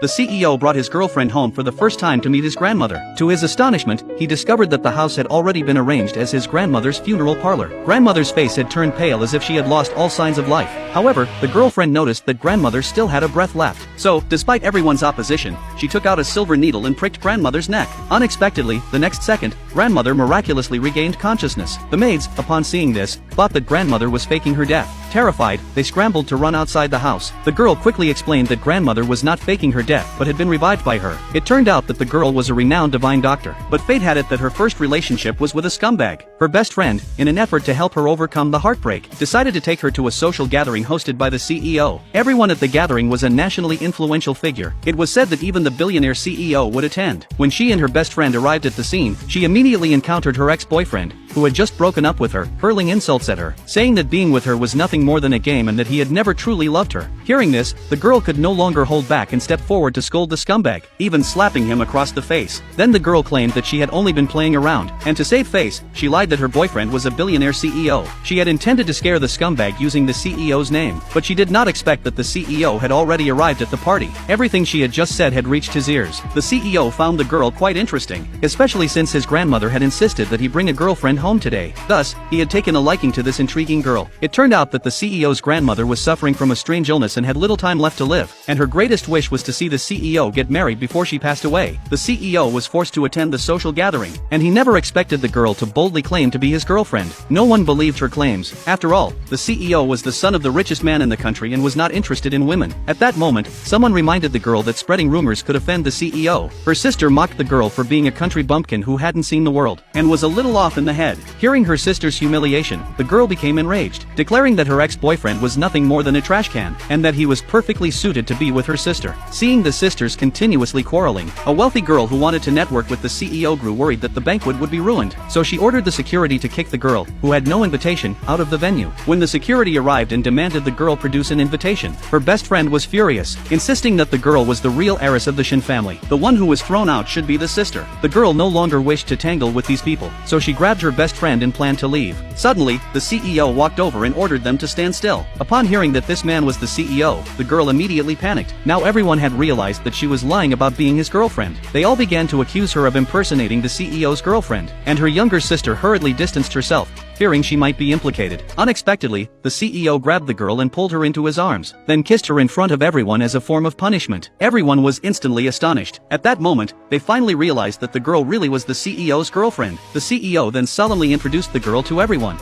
The CEO brought his girlfriend home for the first time to meet his grandmother. To his astonishment, he discovered that the house had already been arranged as his grandmother's funeral parlor. Grandmother's face had turned pale as if she had lost all signs of life. However, the girlfriend noticed that grandmother still had a breath left. So, despite everyone's opposition, she took out a silver needle and pricked grandmother's neck. Unexpectedly, the next second, grandmother miraculously regained consciousness. The maids, upon seeing this, thought that grandmother was faking her death. Terrified, they scrambled to run outside the house. The girl quickly explained that grandmother was not faking her death but had been revived by her. It turned out that the girl was a renowned divine doctor, but fate had it that her first relationship was with a scumbag. Her best friend, in an effort to help her overcome the heartbreak, decided to take her to a social gathering hosted by the CEO. Everyone at the gathering was a nationally influential figure. It was said that even the billionaire CEO would attend. When she and her best friend arrived at the scene, she immediately encountered her ex-boyfriend, who had just broken up with her, hurling insults at her, saying that being with her was nothing more than a game and that he had never truly loved her. Hearing this, the girl could no longer hold back and stepped forward to scold the scumbag, even slapping him across the face. Then the girl claimed that she had only been playing around, and to save face, she lied that her boyfriend was a billionaire CEO. She had intended to scare the scumbag using the CEO's name, but she did not expect that the CEO had already arrived at the party. Everything she had just said had reached his ears. The CEO found the girl quite interesting, especially since his grandmother had insisted that he bring a girlfriend home today. Thus, he had taken a liking to this intriguing girl. It turned out that the CEO's grandmother was suffering from a strange illness and had little time left to live, and her greatest wish was to see the CEO get married before she passed away. The CEO was forced to attend the social gathering, and he never expected the girl to boldly claim to be his girlfriend. No one believed her claims. After all, the CEO was the son of the richest man in the country and was not interested in women. At that moment, someone reminded the girl that spreading rumors could offend the CEO. Her sister mocked the girl for being a country bumpkin who hadn't seen the world, and was a little off in the head. Hearing her sister's humiliation, the girl became enraged, declaring that her ex-boyfriend was nothing more than a trash can, and that he was perfectly suited to be with her sister. Seeing the sisters continuously quarreling, a wealthy girl who wanted to network with the CEO grew worried that the banquet would be ruined, so she ordered the security to kick the girl, who had no invitation, out of the venue. When the security arrived and demanded the girl produce an invitation, her best friend was furious, insisting that the girl was the real heiress of the Shin family. The one who was thrown out should be the sister. The girl no longer wished to tangle with these people, so she grabbed her best friend and planned to leave. Suddenly, the CEO walked over and ordered them to stand still. Upon hearing that this man was the CEO, the girl immediately panicked. Now everyone had realized that she was lying about being his girlfriend. They all began to accuse her of impersonating the CEO's girlfriend, and her younger sister hurriedly distanced herself, fearing she might be implicated. Unexpectedly, the CEO grabbed the girl and pulled her into his arms, then kissed her in front of everyone as a form of punishment. Everyone was instantly astonished. At that moment, they finally realized that the girl really was the CEO's girlfriend. The CEO then solemnly introduced the girl to everyone.